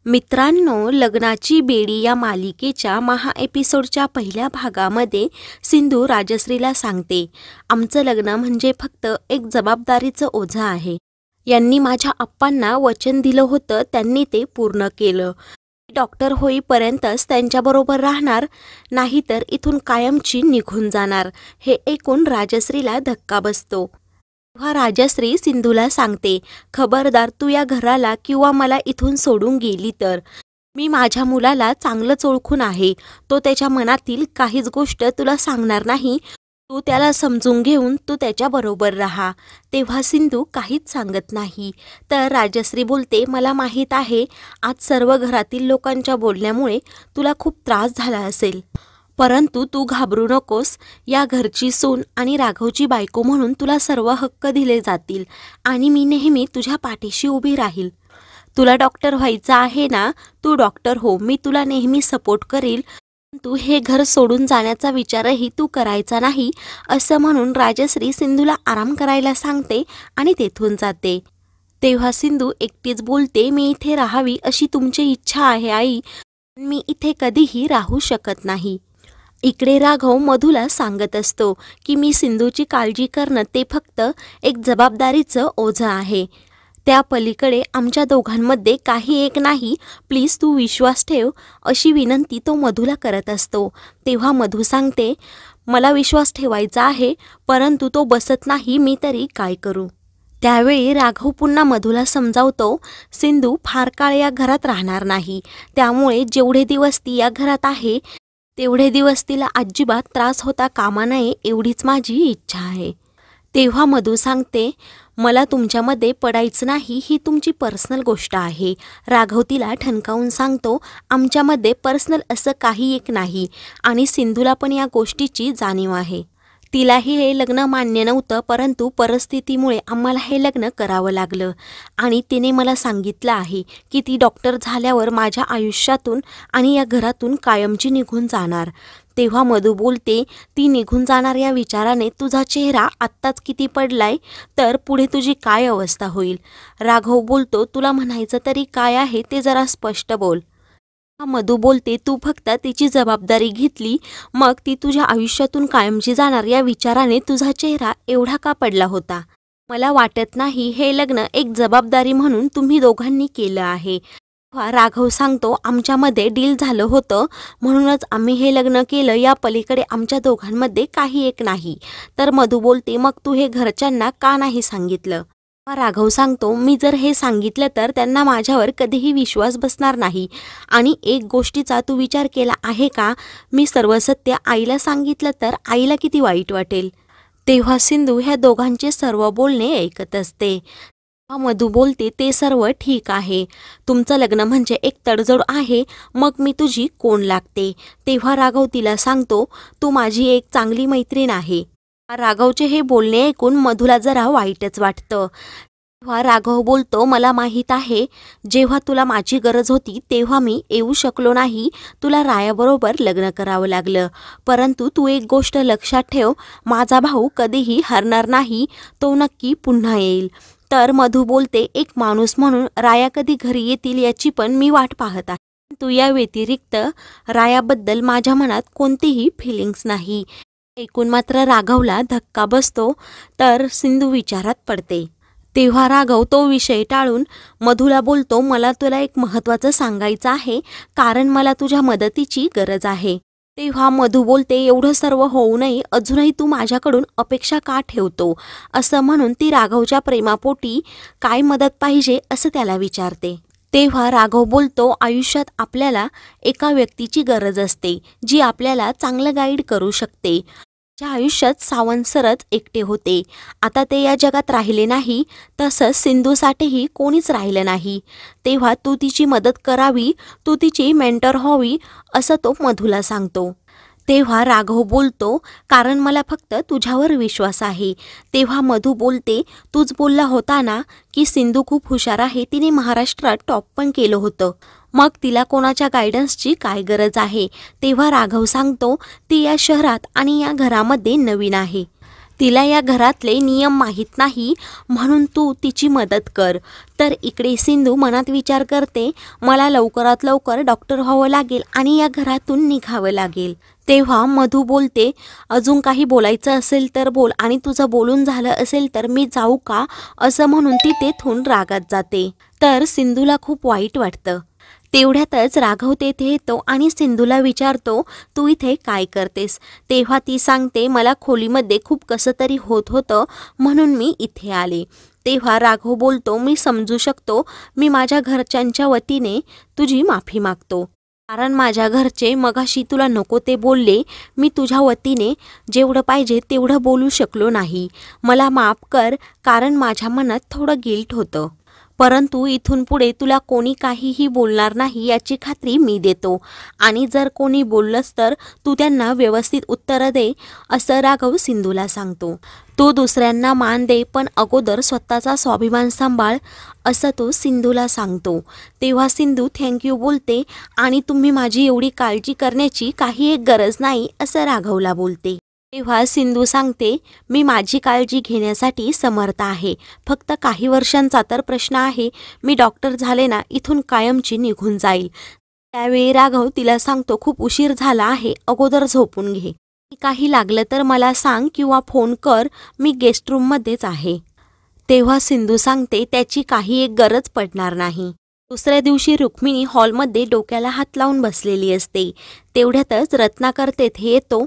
मित्रांनो, लग्नाची बेडी या मालिकेच्या महा एपिसोडच्या पहिल्या भागामध्ये सिंधू राजश्रीला सांगते, आमचं लग्न म्हणजे फक्त एक जबाबदारीचं ओझं आहे. यांनी माझ्या आप्पांना वचन दिलं होतं, त्यांनी ते पूर्ण केलं. डॉक्टर होईपर्यंतच त्यांच्याबरोबर राहणार, नाहीतर इथून कायमची निघून जाणार. हे ऐकून राजश्रीला धक्का बसतो. तेव्हा राजश्री सिंधूला सांगते, खबरदार तू या घराला किंवा मला इथून सोडून गेली तर. मी माझ्या मुलाला चांगलंच ओळखून आहे. तो त्याच्या मनातील काहीच गोष्ट तुला सांगणार नाही. तू त्याला समजून घेऊन तू त्याच्याबरोबर राहा. तेव्हा सिंधू काहीच सांगत नाही. तर राजश्री बोलते, मला माहीत आहे आज सर्व घरातील लोकांच्या बोलण्यामुळे तुला खूप त्रास झाला असेल, परंतु तू घाबरू नकोस. या घरची सून आणि राघवची बायको म्हणून तुला सर्व हक्क दिले जातील आणि मी नेहमी तुझ्या पाठीशी उभी राहील. तुला डॉक्टर व्हायचं आहे ना, तू डॉक्टर हो, मी तुला नेहमी सपोर्ट करील. तू हे घर सोडून जाण्याचा विचारही तू करायचा नाही. असं म्हणून राजश्री सिंधूला आराम करायला सांगते आणि तेथून जाते. तेव्हा सिंधू एकटीच बोलते, मी इथे राहावी अशी तुमची इच्छा आहे आई, मी इथे कधीही राहू शकत नाही. इकडे राघव मधूला सांगत असतो की मी सिंधूची काळजी करणं ते फक्त एक जबाबदारीचं ओझं आहे. त्या पलीकडे आमच्या दोघांमध्ये काही एक नाही. प्लीज तू विश्वास ठेव, अशी विनंती तो मधूला करत असतो. तेव्हा मधू सांगते, मला विश्वास ठेवायचा आहे, परंतु तो बसत नाही, मी तरी काय करू. त्यावेळी राघव पुन्हा मधूला समजावतो, सिंधू फार काळ या घरात राहणार नाही, त्यामुळे जेवढे दिवस ती या घरात आहे तेवढे दिवस तिला अजिबात त्रास होता कामा नये, एवढीच माझी इच्छा आहे. तेव्हा मधू सांगते, मला तुमच्यामध्ये पडायचं नाही, ही तुमची पर्सनल गोष्ट आहे. राघव तिला ठणकावून सांगतो, आमच्यामध्ये पर्सनल असं काही एक नाही आणि सिंधूला पण या गोष्टीची जाणीव आहे. तिलाही हे लग्न मान्य नव्हतं, परंतु परिस्थितीमुळे आम्हाला हे लग्न करावं लागलं आणि तिने मला सांगितलं आहे की ती डॉक्टर झाल्यावर माझ्या आयुष्यातून आणि या घरातून कायमची निघून जाणार. तेव्हा मधू बोलते, ती निघून जाणार या विचाराने तुझा चेहरा आत्ताच किती पडलाय, तर पुढे तुझी काय अवस्था होईल. राघव बोलतो, तुला म्हणायचं तरी काय आहे ते जरा स्पष्ट बोल. मधू बोलते, तू फक्त तिची जबाबदारी घेतली, मग ती तुझ्या आयुष्यातून कायमची जाणार या विचाराने तुझा चेहरा एवढा का पडला होता. मला वाटत नाही हे लग्न एक जबाबदारी म्हणून तुम्ही दोघांनी केलं आहे. राघव सांगतो, आमच्यामध्ये डील झालं होतं म्हणूनच आम्ही हे लग्न केलं, या पलीकडे आमच्या दोघांमध्ये काही एक नाही. तर मधू बोलते, मग तू हे घरच्यांना का नाही सांगितलं. राघव सांगतो, मी जर हे सांगितलं तर त्यांना माझ्यावर कधीही विश्वास बसणार नाही आणि एक गोष्टीचा तू विचार केला आहे का, मी सर्व सत्य आईला सांगितलं तर आईला किती वाईट वाटेल. तेव्हा सिंधू ह्या दोघांचे सर्व बोलणे ऐकत असते. मधू बोलते, ते सर्व ठीक आहे, तुमचं लग्न म्हणजे एक तडजोड आहे, मग मी तुझी कोण लागते. तेव्हा राघव तिला सांगतो, तू माझी एक चांगली मैत्रीण आहे. राघवचे हे बोलणे ऐकून मधूला जरा वाईटच वाटतं. तेव्हा राघव बोलतो, मला माहीत आहे जेव्हा तुला माझी गरज होती तेव्हा मी येऊ शकलो नाही, तुला रायाबरोबर लग्न करावं लागलं, परंतु तू एक गोष्ट लक्षात ठेव, माझा भाऊ कधीही हरणार नाही, तो नक्की पुन्हा येईल. तर मधू बोलते, एक माणूस म्हणून राया कधी घरी येतील याची पण मी वाट पाहत आहे, तू या व्यतिरिक्त रायाबद्दल माझ्या मनात कोणतीही फिलिंग्स नाही. ऐकून मात्र राघवला धक्का बसतो. तर सिंधू विचारात पडते. तेव्हा राघव तो विषय टाळून मधूला बोलतो, मला तुला एक महत्त्वाचं सांगायचं आहे, कारण मला तुझ्या मदतीची गरज आहे. तेव्हा मधू बोलते, एवढं सर्व होऊ नये अजूनही तू माझ्याकडून अपेक्षा का ठेवतो. असं म्हणून ती राघवच्या प्रेमापोटी काय मदत पाहिजे असं त्याला विचारते. तेव्हा राघव बोलतो, आयुष्यात आपल्याला एका व्यक्तीची गरज असते जी आपल्याला चांगलं गाईड करू शकते. ज्या आयुष्यात सावंत सरच एकटे होते, आता ते या जगात राहिले नाही, तसंच सिंधूसाठीही कोणीच राहिलं नाही. तेव्हा तू तिची मदत करावी, तू तिची मेंटर व्हावी, असं तो मधूला सांगतो. तेव्हा राघव बोलतो, कारण मला फक्त तुझ्यावर विश्वास आहे. तेव्हा मधू बोलते, तूच बोलला होता ना की सिंधू खूप हुशार आहे, तिने महाराष्ट्रात टॉप पण केलं होतं, मग तिला कोणाच्या गायडन्सची काय गरज आहे. तेव्हा राघव सांगतो, ती या शहरात आणि या घरामध्ये नवीन आहे, तिला या घरातले नियम माहीत नाही म्हणून तू तिची मदत कर. तर इकडे सिंधू मनात विचार करते, मला लवकरात लवकर डॉक्टर व्हावं लागेल आणि या घरातून निघावं लागेल. तेव्हा मधू बोलते, अजून काही बोलायचं असेल तर बोल आणि तुझं बोलून झालं असेल तर मी जाऊ का, असं म्हणून ती तेथून रागात जाते. तर सिंधूला खूप वाईट वाटतं. तेवढ्यातच राघव तेथे येतो आणि सिंधूला विचारतो, तू इथे काय करतेस. तेव्हा ती सांगते, मला खोलीमध्ये खूप कसं तरी होत होतं म्हणून मी इथे आले. तेव्हा राघव बोलतो, मी समजू शकतो. मी माझ्या घरच्यांच्या वतीने तुझी माफी मागतो. कारण माझ्या घरचे मगाशी तुला नको ते बोलले. मी तुझ्या वतीने जेवढं पाहिजे तेवढं बोलू शकलो नाही. मला माफ कर, कारण माझ्या मनात थोडं गिल्ट होतं. परंतु इथून पुढे तुला कोणी काहीही बोलणार नाही याची खात्री मी देतो. आणि जर कोणी बोललंस तर तू त्यांना व्यवस्थित उत्तरं दे, असं राघव सिंधूला सांगतो. तू दुसऱ्यांना मान दे, पण अगोदर स्वतःचा स्वाभिमान सांभाळ, असं तो सिंधूला सांगतो. तेव्हा सिंधू थँक्यू बोलते आणि तुम्ही माझी एवढी काळजी करण्याची काही एक गरज नाही, असं राघवला बोलते. तेव्हा सिंधू सांगते, मी माझी काळजी घेण्यासाठी समर्थ आहे. फक्त काही वर्षांचा तर प्रश्न आहे. मी डॉक्टर झाले ना, इथून कायमची निघून जाईल. त्यावेळी राघव तिला सांगतो, खूप उशीर झाला आहे, अगोदर झोपून घे. काही लागलं तर मला सांग किंवा फोन कर, मी गेस्ट रूममध्येच आहे. तेव्हा सिंधू सांगते, त्याची काही एक गरज पडणार नाही. दुसऱ्या दिवशी रुक्मिणी हॉलमध्ये डोक्याला हात लावून बसलेली असते. तेवढ्यातच रत्नाकर तेथे येतो.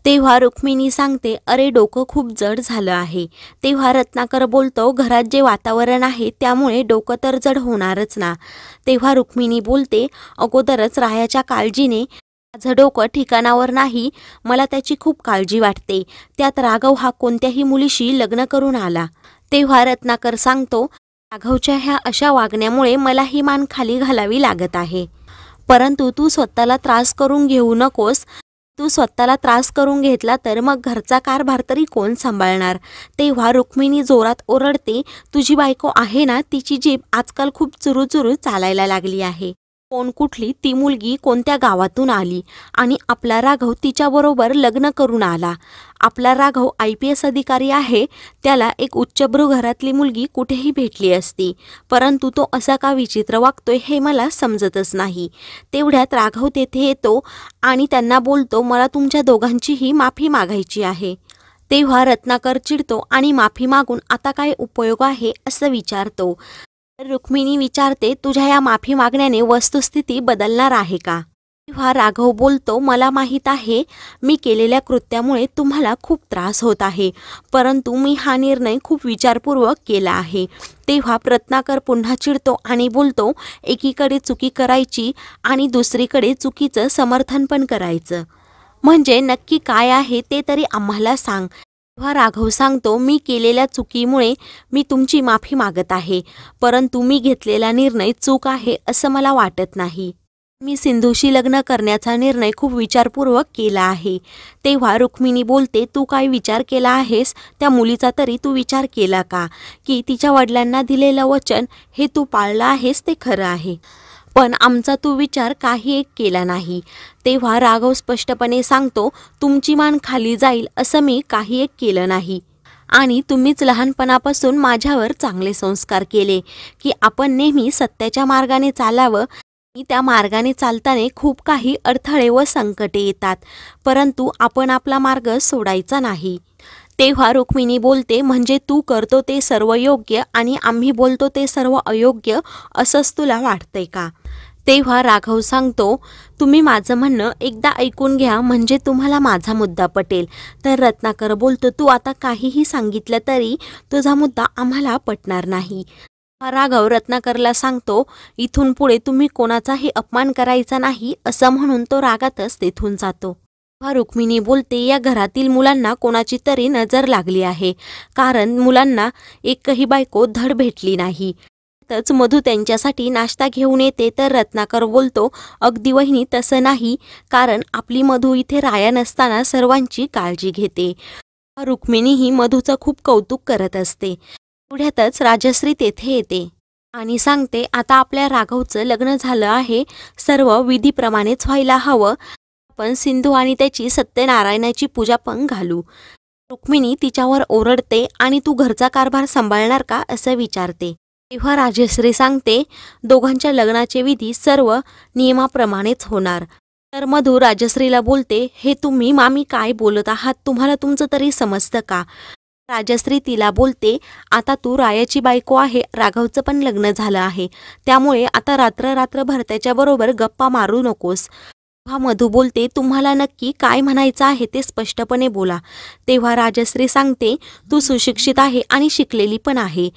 तेव्हा रुक्मिणी सांगते, अरे डोकं खूप जड झालं आहे. तेव्हा रत्नाकर बोलतो, घरात जे वातावरण आहे त्यामुळे डोकं तर जड होणारच ना. तेव्हा रुक्मिणी बोलते, अगोदरच रायाच्या काळजीने माझं डोकं ठिकाणावर नाही. मला त्याची खूप काळजी वाटते. त्यात राघव हा कोणत्याही मुलीशी लग्न करून आला. तेव्हा रत्नाकर सांगतो, राघवच्या ह्या अशा वागण्यामुळे मला ही मान खाली घालावी लागत आहे. परंतु तू स्वतःला त्रास करून घेऊ नकोस. तू स्वतःला त्रास करून घेतला तर मग घरचा कारभार तरी कोण सांभाळणार. तेव्हा रुक्मिणी जोरात ओरडते, तुझी बायको आहे ना, तिची जीभ आजकाल खूप चुरूचुरू चालायला लागली आहे. कोण कुठली ती मुलगी कोणत्या गावातून आली आणि आपला राघव तिच्याबरोबर लग्न करून आला. आपला राघव IPS अधिकारी आहे. त्याला एक उच्चभ्रू घरातली मुलगी कुठेही भेटली असती. परंतु तो असा का विचित्र वागतोय हे मला समजतच नाही. तेवढ्यात राघव तेथे येतो आणि त्यांना बोलतो, मला तुमच्या दोघांचीही माफी मागायची आहे. तेव्हा रत्नाकर चिडतो आणि माफी मागून आता काय उपयोग आहे असं विचारतो. रुक्मिणी विचारते, तुझ्या या माफी मागण्याने वस्तुस्थिती बदलणार आहे का. तेव्हा राघव बोलतो, मला माहीत आहे मी केलेल्या कृत्यामुळे तुम्हाला खूप त्रास होत आहे, परंतु मी हा निर्णय खूप विचारपूर्वक केला आहे. तेव्हा रत्नाकर पुन्हा चिडतो आणि बोलतो, एकीकडे चुकी करायची आणि दुसरीकडे चुकीचं समर्थन पण करायचं, म्हणजे नक्की काय आहे ते तरी आम्हाला सांग. तेव्हा राघव सांगतो, मी केलेल्या चुकीमुळे मी तुमची माफी मागत आहे, परंतु मी घेतलेला निर्णय चूक आहे असं मला वाटत नाही. मी सिंधूशी लग्न करण्याचा निर्णय खूप विचारपूर्वक केला आहे. तेव्हा रुक्मिणी बोलते, तू काय विचार केला आहेस, त्या मुलीचा तरी तू विचार केला का, की तिच्या वडिलांना दिलेलं वचन हे तू पाळलं आहेस ते खरं आहे, पण आमचा तू विचार काही एक केला नाही. तेव्हा राघव स्पष्टपणे सांगतो, तुमची मान खाली जाईल असं मी काही एक केलं नाही आणि तुम्हीच लहानपणापासून माझ्यावर चांगले संस्कार केले की आपण नेहमी सत्याच्या मार्गाने चालावं. त्या मार्गाने चालताना खूप काही अडथळे व संकटे येतात, परंतु आपण आपला मार्ग सोडायचा नाही. तेव्हा रुक्मिणी बोलते, म्हणजे तू करतो ते सर्व योग्य आणि आम्ही बोलतो ते सर्व अयोग्य असंच तुला वाटतंय का. तेव्हा राघव सांगतो, तुम्ही माझं म्हणणं एकदा ऐकून घ्या, म्हणजे तुम्हाला माझा मुद्दा पटेल. तर रत्नाकर बोलतो, तू आता काहीही सांगितलं तरी तुझा मुद्दा आम्हाला पटणार नाही. राघव रत्नाकरला सांगतो, इथून पुढे तुम्ही कोणाचाही अपमान करायचा नाही असं म्हणून तो रागातच तेथून जातो. रुक्मिणी बोलते, या घरातील मुलांना कोणाची तरी नजर लागली आहे, कारण मुलांना एकही बायको धड भेटली नाही. तच मधू त्यांच्यासाठी नाश्ता घेऊन येते. तर रत्नाकर बोलतो, अगदी वहिनी तसं नाही, कारण आपली मधू इथे राया नसताना सर्वांची काळजी घेते. रुक्मिणी ही मधूचं खूप कौतुक करत असते. पुढ्यातच राजश्री तेथे येते आणि सांगते, आता आपल्या राघवचं लग्न झालं आहे, सर्व विधीप्रमाणेच व्हायला हवं. आपण सिंधू आणि त्याची सत्यनारायणाची पूजा पण घालू. रुक्मिणी तिच्यावर ओरडते आणि तू घरचा कारभार सांभाळणार का असं विचारते. तेव्हा राजश्री सांगते दोघांच्या लग्नाचे विधी सर्व नियमाप्रमाणेच होणार. तर मधू राजश्रीला बोलते हे तुम्ही मामी काय बोलत आहात, तुम्हाला तुमचं तरी समजतं का. राजश्री तिला बोलते आता तू रायाची बायको आहे, राघवचं पण लग्न झालं आहे, त्यामुळे आता रात्रभर त्याच्याबरोबर गप्पा मारू नकोस. तेव्हा मधू बोलते तुम्हाला नक्की काय म्हणायचं आहे ते स्पष्टपणे बोला. तेव्हा राजश्री सांगते तू सुशिक्षित आहे आणि शिकलेली पण आहे,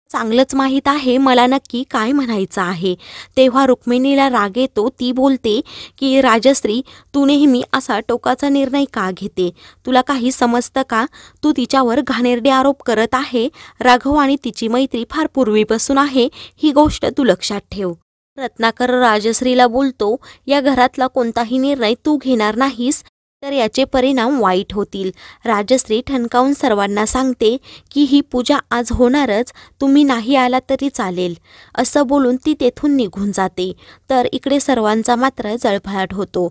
चांगलंच माहीत आहे मला नक्की काय म्हणायचं आहे. तेव्हा रुक्मिणीला राग येतो. ती बोलते की राजश्री तू नेहमी असा टोकाचा निर्णय का घेते, तुला काही समजतं का, तू तिच्यावर घाणेरडे आरोप करत आहे. राघव आणि तिची मैत्री फार पूर्वीपासून आहे, ही गोष्ट तू लक्षात ठेव. रत्नाकर राजश्रीला बोलतो या घरातला कोणताही निर्णय तू घेणार नाहीस तर याचे परिणाम वाईट होतील. राजश्री ठणकावून सर्वांना सांगते की ही पूजा आज होणारच, तुम्ही नाही आला तरी चालेल. असं बोलून ती तेथून निघून जाते. तर इकडे सर्वांचा मात्र जळफळाट होतो.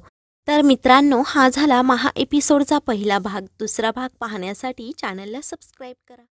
तर मित्रांनो, हा झाला एपिसोडचा पहिला भाग. दुसरा भाग पाहण्यासाठी चॅनलला सबस्क्राईब करा.